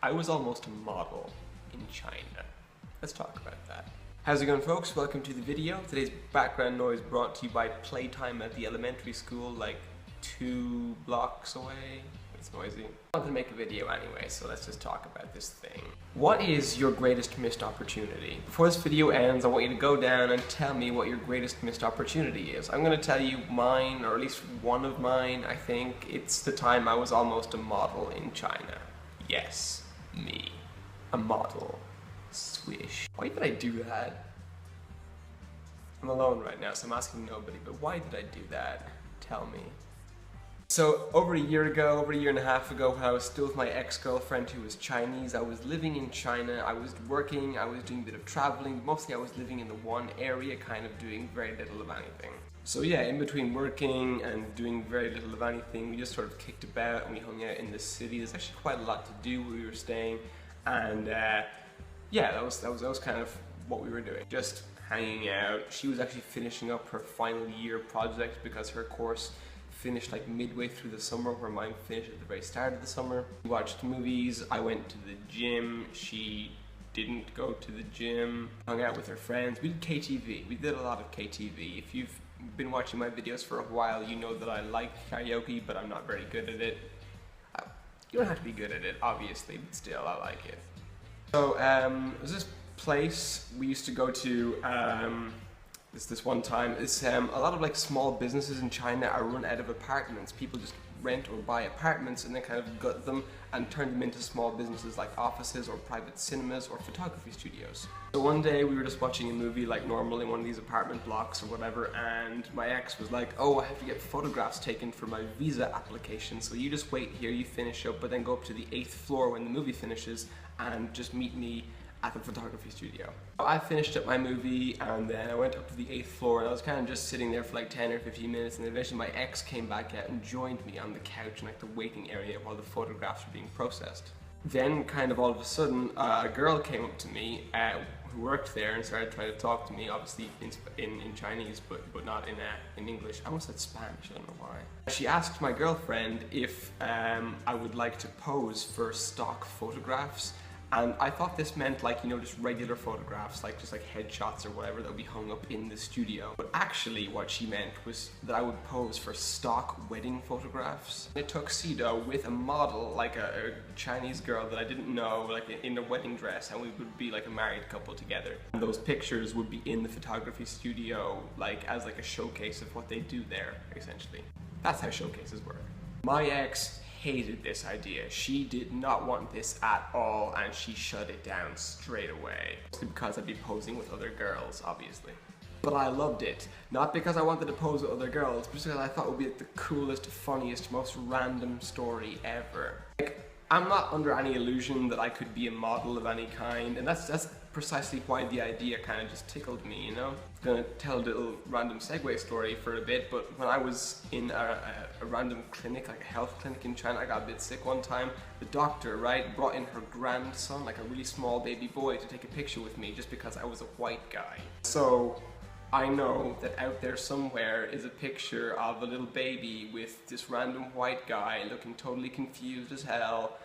I was almost a model in China. Let's talk about that. How's it going, folks? Welcome to the video. Today's background noise brought to you by playtime at the elementary school like 2 blocks away. It's noisy. I wanted to make a video anyway, so let's just talk about this thing. What is your greatest missed opportunity? Before this video ends, I want you to go down and tell me what your greatest missed opportunity is. I'm going to tell you mine, or at least one of mine, I think. It's the time I was almost a model in China. Yes, me. A model. Swish. Why did I do that? I'm alone right now, so I'm asking nobody, but why did I do that? Tell me. So over a year and a half ago, when I was still with my ex-girlfriend who was Chinese, I was living in China, I was working, I was doing a bit of traveling, mostly I was living in the one area, kind of doing very little of anything. So yeah, in between working and doing very little of anything, we just sort of kicked about and we hung out in the city. There's actually quite a lot to do where we were staying, and yeah, that was kind of what we were doing. Just hanging out. She was actually finishing up her final year project because her course finished like midway through the summer, where mine finished at the very start of the summer. We watched movies, I went to the gym, she didn't go to the gym, hung out with her friends. We did KTV, we did a lot of KTV. If you've been watching my videos for a while, you know that I like karaoke, but I'm not very good at it. You don't have to be good at it, obviously, but still, I like it. So, there's this place we used to go to, this one time. It's a lot of like small businesses in China are run out of apartments. People just rent or buy apartments and then kind of gut them and turn them into small businesses like offices or private cinemas or photography studios. So one day we were just watching a movie like normal in one of these apartment blocks or whatever, and my ex was like, oh, I have to get photographs taken for my visa application, so you just wait here, you finish up, but then go up to the 8th floor when the movie finishes and just meet me at the photography studio. I finished up my movie and then I went up to the 8th floor and I was kind of just sitting there for like 10 or 15 minutes, and eventually my ex came back out and joined me on the couch in like the waiting area while the photographs were being processed. Then kind of all of a sudden a girl came up to me who worked there and started trying to talk to me, obviously in Chinese but not in English. I almost said Spanish, I don't know why. She asked my girlfriend if I would like to pose for stock photographs. And I thought this meant like, you know, just regular photographs, like just like headshots or whatever that would be hung up in the studio. But actually what she meant was that I would pose for stock wedding photographs in a tuxedo with a model, like a Chinese girl that I didn't know, like in a wedding dress, and we would be like a married couple together. And those pictures would be in the photography studio, like as like a showcase of what they do there, essentially. That's how showcases work. My ex hated this idea. She did not want this at all, and she shut it down straight away. Mostly because I'd be posing with other girls, obviously. But I loved it. Not because I wanted to pose with other girls, but just because I thought it would be like the coolest, funniest, most random story ever. Like, I'm not under any illusion that I could be a model of any kind, and that's precisely why the idea kind of just tickled me, you know? I'm gonna tell a little random segue story for a bit, but when I was in a random clinic, like a health clinic in China, I got a bit sick one time. The doctor, right, brought in her grandson, like a really small baby boy, to take a picture with me just because I was a white guy. So I know that out there somewhere is a picture of a little baby with this random white guy looking totally confused as hell.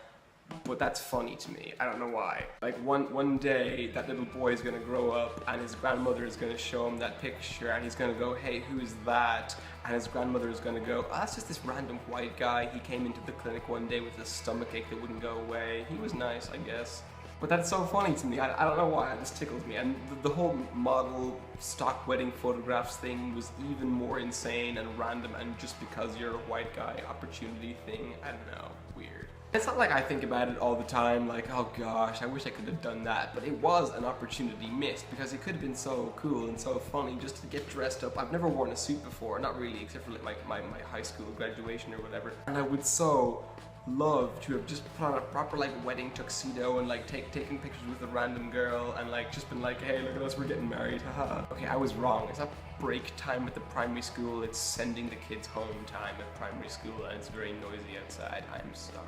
But that's funny to me. I don't know why. Like one day that little boy is gonna grow up and his grandmother is gonna show him that picture and he's gonna go, hey, who's that? And his grandmother is gonna go, oh, that's just this random white guy. He came into the clinic one day with a stomachache that wouldn't go away. He was nice, I guess. But that's so funny to me. I don't know why, it just tickles me. And the whole model stock wedding photographs thing was even more insane and random, and just because you're a white guy opportunity thing, I don't know, weird. It's not like I think about it all the time, like, oh gosh, I wish I could have done that, but it was an opportunity missed because it could have been so cool and so funny just to get dressed up. I've never worn a suit before, not really, except for like my high school graduation or whatever. And I would so love to have just put on a proper like wedding tuxedo and like taking pictures with a random girl and like just been like, hey, look at us, we're getting married, haha. Okay, I was wrong. It's not break time at the primary school, it's sending the kids home time at primary school, and it's very noisy outside. I'm sorry.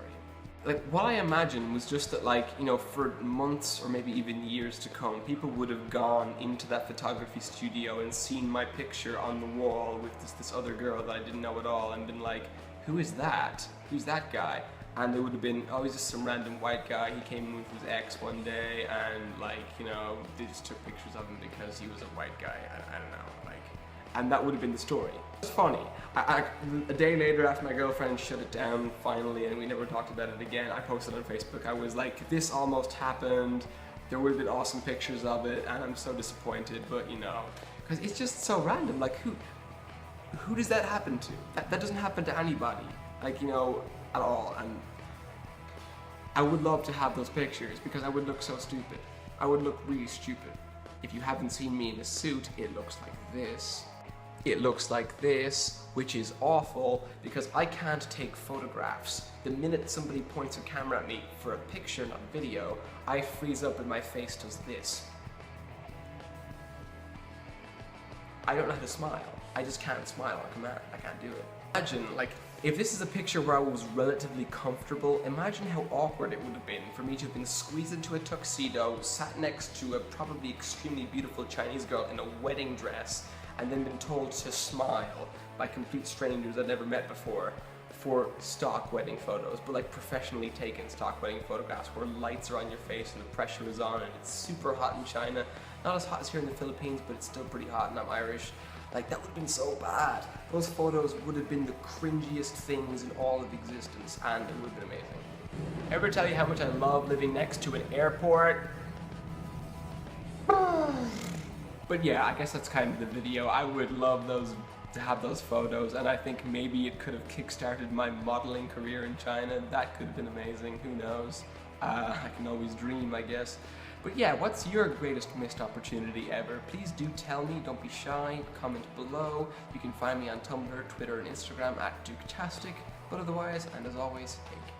Like, what I imagined was just that, like, you know, for months or maybe even years to come, people would have gone into that photography studio and seen my picture on the wall with this other girl that I didn't know at all and been like, who is that? Who's that guy? and there would have been always just some random white guy. He came in with his ex one day, and like, you know, they just took pictures of him because he was a white guy. I don't know, like, and that would have been the story. It's funny. A day later, after my girlfriend shut it down finally, and we never talked about it again, I posted on Facebook. I was like, this almost happened. There would have been awesome pictures of it, and I'm so disappointed. But you know, because it's just so random. Like, who does that happen to? That doesn't happen to anybody. Like, you know, at all. And I would love to have those pictures because I would look so stupid. I would look really stupid. If you haven't seen me in a suit, it looks like this. It looks like this, which is awful because I can't take photographs. The minute somebody points a camera at me for a picture, not a video, I freeze up and my face does this. I don't know how to smile. I just can't smile like a man. I can't do it. Imagine, like, if this is a picture where I was relatively comfortable, imagine how awkward it would have been for me to have been squeezed into a tuxedo, sat next to a probably extremely beautiful Chinese girl in a wedding dress, and then been told to smile by complete strangers I'd never met before for stock wedding photos, but like professionally taken stock wedding photographs where lights are on your face and the pressure is on and it's super hot in China. Not as hot as here in the Philippines, but it's still pretty hot and I'm Irish. Like, that would have been so bad. Those photos would have been the cringiest things in all of existence, and it would have been amazing. Ever tell you how much I love living next to an airport? But yeah, I guess that's kind of the video. I would love to have those photos, and I think maybe it could have kickstarted my modeling career in China. That could have been amazing, who knows? I can always dream, I guess. But yeah, what's your greatest missed opportunity ever? Please do tell me, don't be shy, comment below. You can find me on Tumblr, Twitter, and Instagram at Duketastic. But otherwise, and as always, take care.